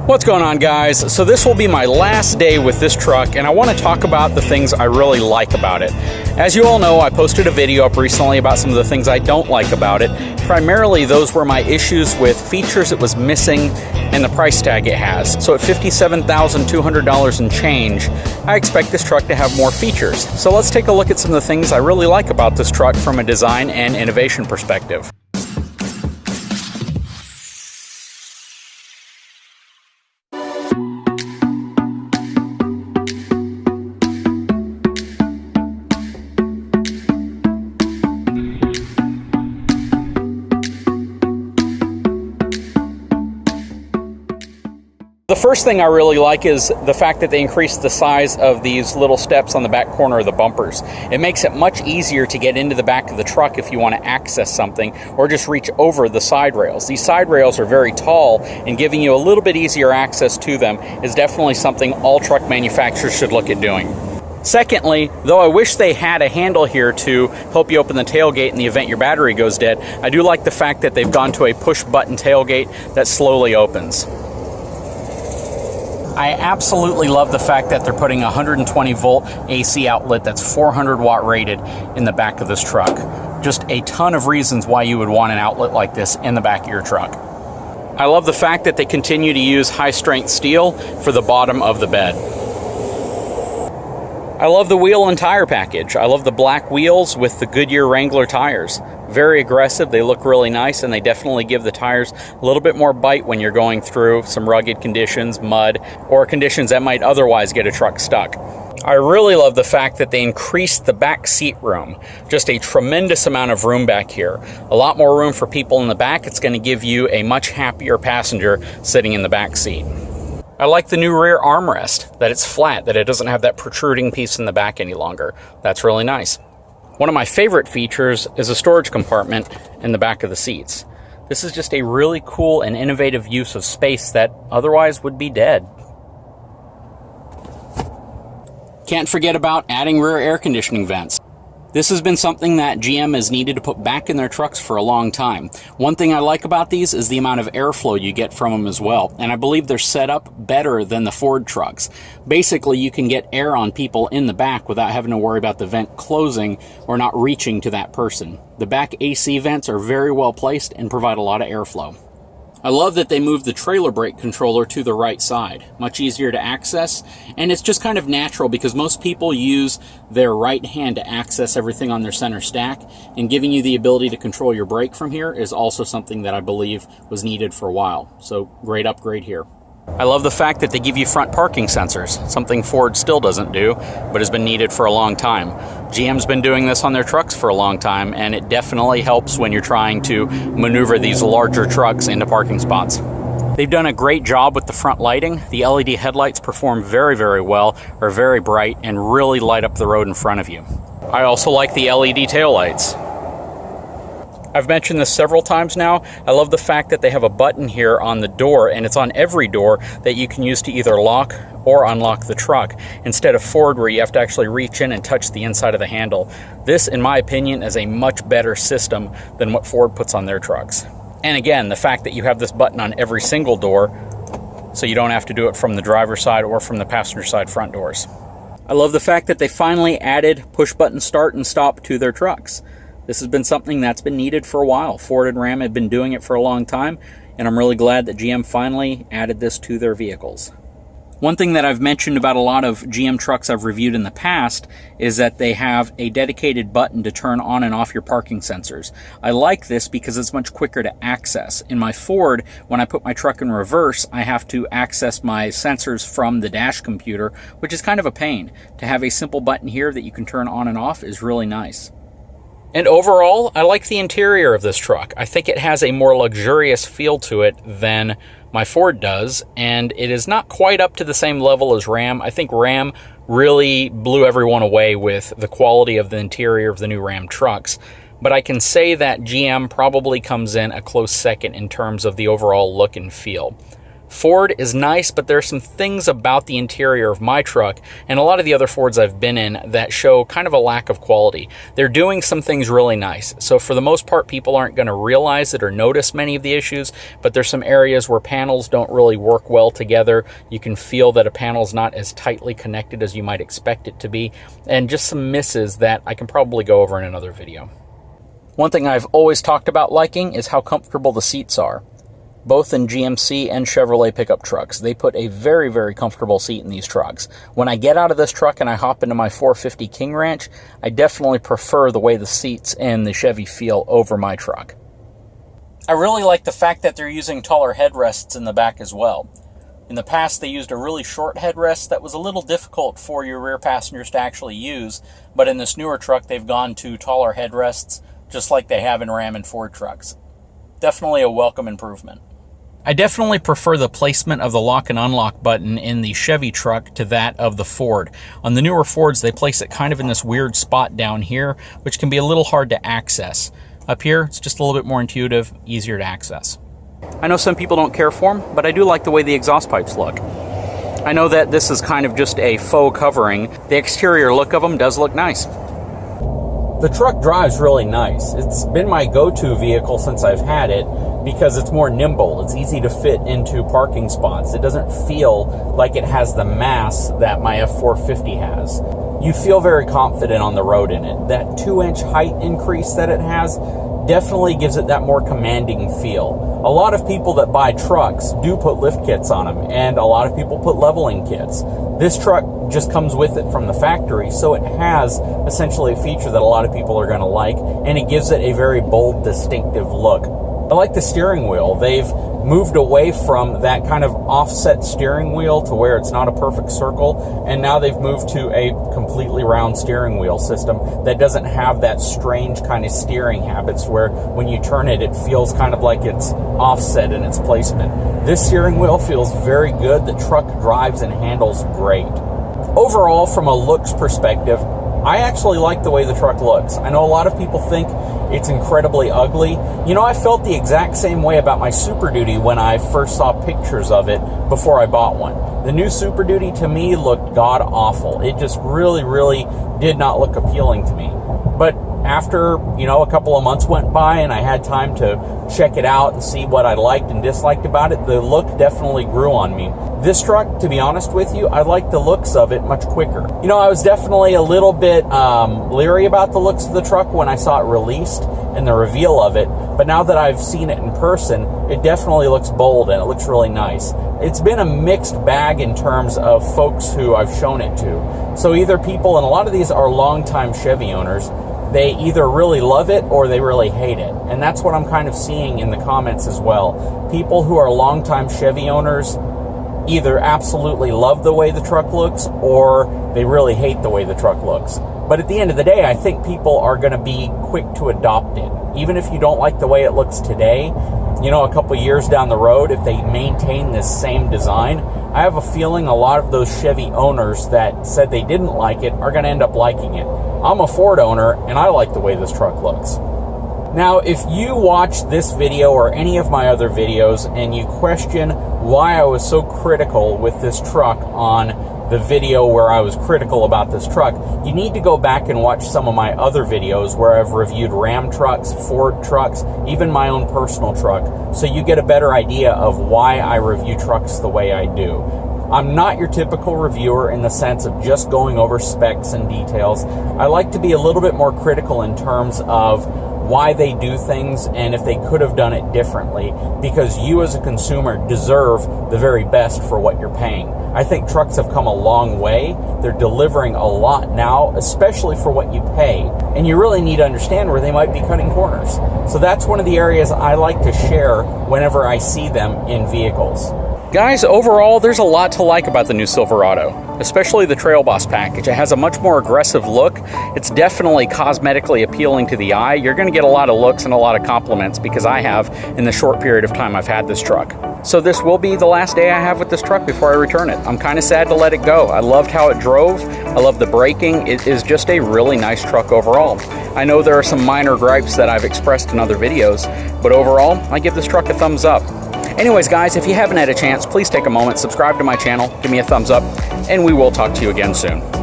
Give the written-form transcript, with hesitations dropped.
What's going on, guys? So this will be my last day with this truck, and I want to talk about the things I really like about it. As you all know, I posted a video up recently about some of the things I don't like about it. Primarily, those were my issues with features it was missing and the price tag it has. So at $57,200 and change, I expect this truck to have more features. So let's take a look at some of the things I really like about this truck from a design and innovation perspective. The first thing I really like is the fact that they increased the size of these little steps on the back corner of the bumpers. It makes it much easier to get into the back of the truck if you want to access something or just reach over the side rails. These side rails are very tall, and giving you a little bit easier access to them is definitely something all truck manufacturers should look at doing. Secondly, though I wish they had a handle here to help you open the tailgate in the event your battery goes dead, I do like the fact that they've gone to a push-button tailgate that slowly opens. I absolutely love the fact that they're putting a 120 volt AC outlet that's 400 watt rated in the back of this truck. Just a ton of reasons why you would want an outlet like this in the back of your truck. I love the fact that they continue to use high strength steel for the bottom of the bed. I love the wheel and tire package. I love the black wheels with the Goodyear Wrangler tires. Very aggressive, they look really nice, and they definitely give the tires a little bit more bite when you're going through some rugged conditions, mud, or conditions that might otherwise get a truck stuck. I really love the fact that they increased the back seat room. Just a tremendous amount of room back here. A lot more room for people in the back. It's going to give you a much happier passenger sitting in the back seat. I like the new rear armrest, that it's flat, that it doesn't have that protruding piece in the back any longer. That's really nice. One of my favorite features is a storage compartment in the back of the seats. This is just a really cool and innovative use of space that otherwise would be dead. Can't forget about adding rear air conditioning vents. This has been something that GM has needed to put back in their trucks for a long time. One thing I like about these is the amount of airflow you get from them as well, and I believe they're set up better than the Ford trucks. Basically, you can get air on people in the back without having to worry about the vent closing or not reaching to that person. The back AC vents are very well placed and provide a lot of airflow. I love that they moved the trailer brake controller to the right side. Much easier to access, and it's just kind of natural because most people use their right hand to access everything on their center stack, and giving you the ability to control your brake from here is also something that I believe was needed for a while. So great upgrade here. I love the fact that they give you front parking sensors, something Ford still doesn't do, but has been needed for a long time. GM's been doing this on their trucks for a long time, and it definitely helps when you're trying to maneuver these larger trucks into parking spots. They've done a great job with the front lighting. The LED headlights perform very, very well, are very bright, and really light up the road in front of you. I also like the LED taillights. I've mentioned this several times now. I love the fact that they have a button here on the door, and it's on every door, that you can use to either lock or unlock the truck, instead of Ford where you have to actually reach in and touch the inside of the handle. This, in my opinion, is a much better system than what Ford puts on their trucks. And again, the fact that you have this button on every single door, so you don't have to do it from the driver's side or from the passenger side front doors. I love the fact that they finally added push-button start and stop to their trucks. This has been something that's been needed for a while. Ford and Ram have been doing it for a long time, and I'm really glad that GM finally added this to their vehicles. One thing that I've mentioned about a lot of GM trucks I've reviewed in the past is that they have a dedicated button to turn on and off your parking sensors. I like this because it's much quicker to access. In my Ford, when I put my truck in reverse, I have to access my sensors from the dash computer, which is kind of a pain. To have a simple button here that you can turn on and off is really nice. And overall, I like the interior of this truck. I think it has a more luxurious feel to it than my Ford does, and it is not quite up to the same level as Ram. I think Ram really blew everyone away with the quality of the interior of the new Ram trucks. But I can say that GM probably comes in a close second in terms of the overall look and feel. Ford is nice, but there are some things about the interior of my truck and a lot of the other Fords I've been in that show kind of a lack of quality. They're doing some things really nice. So for the most part, people aren't going to realize it or notice many of the issues, but there's some areas where panels don't really work well together. You can feel that a panel's not as tightly connected as you might expect it to be, and just some misses that I can probably go over in another video. One thing I've always talked about liking is how comfortable the seats are. Both in GMC and Chevrolet pickup trucks, they put a very, very comfortable seat in these trucks. When I get out of this truck and I hop into my 450 King Ranch, I definitely prefer the way the seats in the Chevy feel over my truck. I really like the fact that they're using taller headrests in the back as well. In the past, they used a really short headrest that was a little difficult for your rear passengers to actually use, but in this newer truck, they've gone to taller headrests, just like they have in Ram and Ford trucks. Definitely a welcome improvement. I definitely prefer the placement of the lock and unlock button in the Chevy truck to that of the Ford. On the newer Fords, they place it kind of in this weird spot down here, which can be a little hard to access. Up here, it's just a little bit more intuitive, easier to access. I know some people don't care for them, but I do like the way the exhaust pipes look. I know that this is kind of just a faux covering. The exterior look of them does look nice. The truck drives really nice. It's been my go-to vehicle since I've had it because it's more nimble. It's easy to fit into parking spots. It doesn't feel like it has the mass that my F450 has. You feel very confident on the road in it. That 2-inch height increase that it has definitely gives it that more commanding feel. A lot of people that buy trucks do put lift kits on them, and a lot of people put leveling kits. This truck just comes with it from the factory, so it has essentially a feature that a lot of people are going to like, and it gives it a very bold, distinctive look. I like the steering wheel. They've moved away from that kind of offset steering wheel to where it's not a perfect circle, and now they've moved to a completely round steering wheel system that doesn't have that strange kind of steering habits where when you turn it, it feels kind of like it's offset in its placement. This steering wheel feels very good. The truck drives and handles great. Overall, from a looks perspective, I actually like the way the truck looks. I know a lot of people think it's incredibly ugly. You know, I felt the exact same way about my Super Duty when I first saw pictures of it before I bought one. The new Super Duty to me looked god-awful. It just really, really did not look appealing to me. But after, you know, a couple of months went by and I had time to check it out and see what I liked and disliked about it, the look definitely grew on me. This truck, to be honest with you, I like the looks of it much quicker. You know, I was definitely a little bit leery about the looks of the truck when I saw it released and the reveal of it, but now that I've seen it in person, it definitely looks bold and it looks really nice. It's been a mixed bag in terms of folks who I've shown it to. So either people, and a lot of these are longtime Chevy owners, they either really love it or they really hate it. And that's what I'm kind of seeing in the comments as well. People who are longtime Chevy owners either absolutely love the way the truck looks or they really hate the way the truck looks. But at the end of the day, I think people are going to be quick to adopt it. Even if you don't like the way it looks today, you know, a couple years down the road, if they maintain this same design, I have a feeling a lot of those Chevy owners that said they didn't like it are going to end up liking it. I'm a Ford owner, and I like the way this truck looks. Now, if you watch this video or any of my other videos and you question why I was so critical with this truck on the video where I was critical about this truck, you need to go back and watch some of my other videos where I've reviewed Ram trucks, Ford trucks, even my own personal truck, so you get a better idea of why I review trucks the way I do. I'm not your typical reviewer in the sense of just going over specs and details. I like to be a little bit more critical in terms of why they do things and if they could have done it differently, because you as a consumer deserve the very best for what you're paying. I think trucks have come a long way. They're delivering a lot now, especially for what you pay, and you really need to understand where they might be cutting corners. So that's one of the areas I like to share whenever I see them in vehicles. Guys, overall, there's a lot to like about the new Silverado, especially the Trail Boss package. It has a much more aggressive look. It's definitely cosmetically appealing to the eye. You're going to get a lot of looks and a lot of compliments because I have in the short period of time I've had this truck. So this will be the last day I have with this truck before I return it. I'm kind of sad to let it go. I loved how it drove. I love the braking. It is just a really nice truck overall. I know there are some minor gripes that I've expressed in other videos, but overall, I give this truck a thumbs up. Anyways, guys, if you haven't had a chance, please take a moment, subscribe to my channel, give me a thumbs up, and we will talk to you again soon.